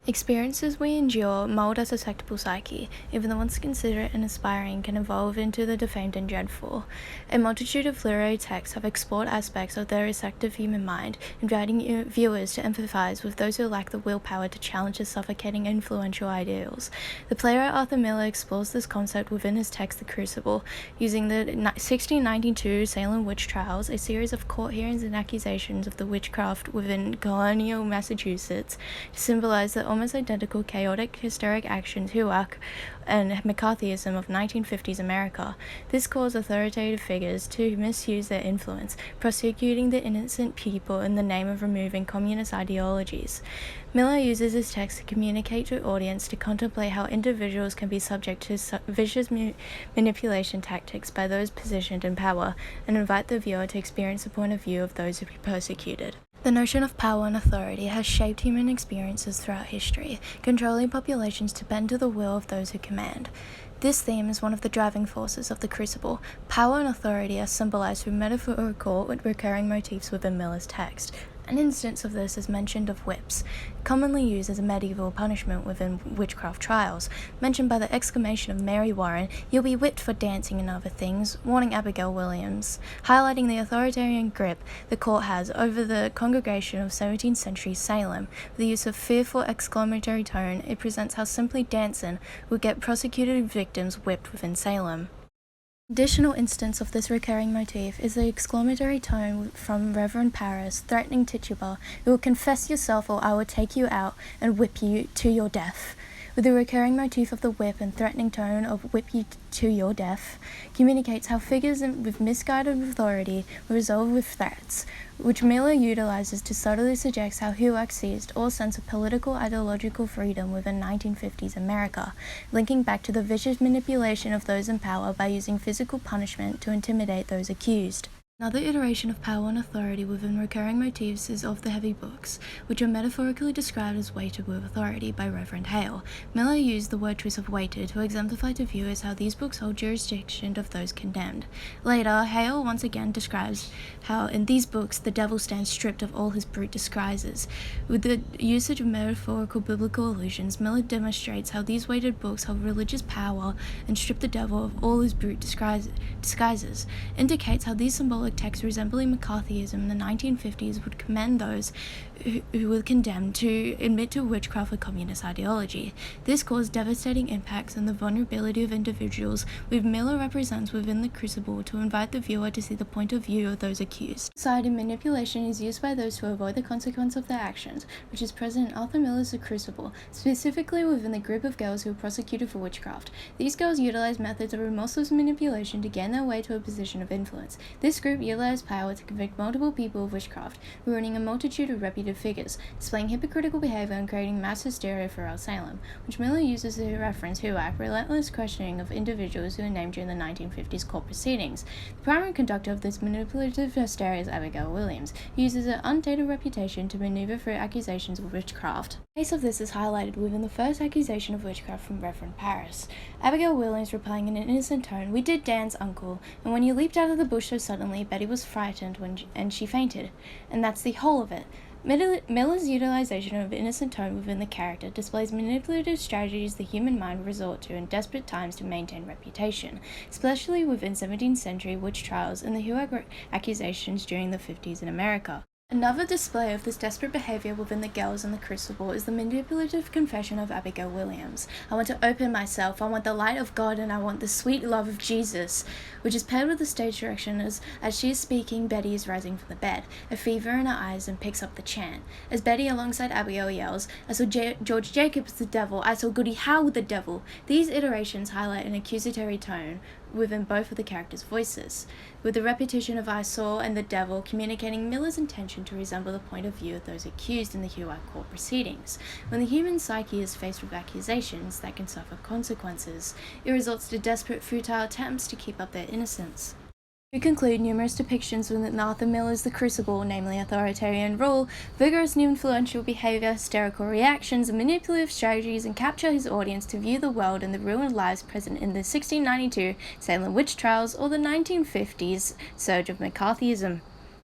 Experiences we endure mold our susceptible psyche. Even the once considerate and aspiring can evolve into the defamed and dreadful. A multitude of literary texts have explored aspects of the receptive human mind, inviting viewers to empathize with those who lack the willpower to challenge the suffocating influential ideals. The playwright Arthur Miller explores this concept within his text The Crucible, using the 1692 Salem witch trials, a series of court hearings and accusations of the witchcraft within colonial Massachusetts, to symbolize the almost identical chaotic, hysteric actions and McCarthyism of 1950s America. This caused authoritative figures to misuse their influence, prosecuting the innocent people in the name of removing communist ideologies. Miller uses his text to communicate to audience to contemplate how individuals can be subject to vicious manipulation tactics by those positioned in power, and invite the viewer to experience the point of view of those who be persecuted. The notion of power and authority has shaped human experiences throughout history, controlling populations to bend to the will of those who command. This theme is one of the driving forces of The Crucible. Power and authority are symbolized through metaphorical recurring motifs within Miller's text. An instance of this is mentioned of whips, commonly used as a medieval punishment within witchcraft trials, mentioned by the exclamation of Mary Warren, "You'll be whipped for dancing and other things," warning Abigail Williams, highlighting the authoritarian grip the court has over the congregation of 17th century Salem. With the use of fearful exclamatory tone, it presents how simply dancing would get prosecuted victims whipped within Salem. Additional instance of this recurring motif is the exclamatory tone from Reverend Paris threatening Tituba, "You will confess yourself or I will take you out and whip you to your death." With the recurring motif of the whip and threatening tone of "whip you to your death," communicates how figures with misguided authority were resolved with threats, which Miller utilizes to subtly suggest how HUAC seized all sense of political ideological freedom within 1950s America, linking back to the vicious manipulation of those in power by using physical punishment to intimidate those accused. Another iteration of power and authority within recurring motifs is of the heavy books, which are metaphorically described as weighted with authority by Reverend Hale. Miller used the word choice of weighted to exemplify to viewers how these books hold jurisdiction of those condemned. Later, Hale once again describes how in these books the devil stands stripped of all his brute disguises. With the usage of metaphorical biblical allusions, Miller demonstrates how these weighted books hold religious power and strip the devil of all his brute disguises, indicates how these symbolic texts resembling McCarthyism in the 1950s would commend those who were condemned to admit to witchcraft or communist ideology. This caused devastating impacts on the vulnerability of individuals, which Miller represents within The Crucible to invite the viewer to see the point of view of those accused. Sided manipulation is used by those who avoid the consequence of their actions, which is present in Arthur Miller's The Crucible, specifically within the group of girls who were prosecuted for witchcraft. These girls utilize methods of remorseless manipulation to gain their way to a position of influence. This group utilized power to convict multiple people of witchcraft, ruining a multitude of reputed figures, displaying hypocritical behavior and creating mass hysteria throughout Salem, which Miller uses to reference HUAC, relentless questioning of individuals who were named during the 1950s court proceedings. The primary conductor of this manipulative hysteria is Abigail Williams, who uses her undated reputation to maneuver through accusations of witchcraft. A case of this is highlighted within the first accusation of witchcraft from Reverend Paris. Abigail Williams replying in an innocent tone, "We did dance, uncle, and when you leaped out of the bush so suddenly, Betty was frightened and she fainted. And that's the whole of it." Miller's utilization of innocent tone within the character displays manipulative strategies the human mind would resort to in desperate times to maintain reputation, especially within 17th century witch trials and the HUAC accusations during the 50s in America. Another display of this desperate behavior within the girls in The Crucible is the manipulative confession of Abigail Williams. "I want to open myself, I want the light of God, and I want the sweet love of Jesus," which is paired with the stage direction as she is speaking, Betty is rising from the bed, a fever in her eyes, and picks up the chant. As Betty alongside Abigail yells, "I saw George Jacobs the devil, I saw Goody Howe the devil." These iterations highlight an accusatory tone within both of the characters' voices, with the repetition of "I saw" and "the devil" communicating Miller's intention to resemble the point of view of those accused in the HUAC court proceedings. When the human psyche is faced with accusations that can suffer consequences, it results to desperate, futile attempts to keep up their innocence. To conclude, numerous depictions within Arthur Miller's The Crucible, namely authoritarian rule, vigorous new influential behavior, hysterical reactions, and manipulative strategies, and capture his audience to view the world and the ruined lives present in the 1692 Salem witch trials or the 1950s surge of McCarthyism.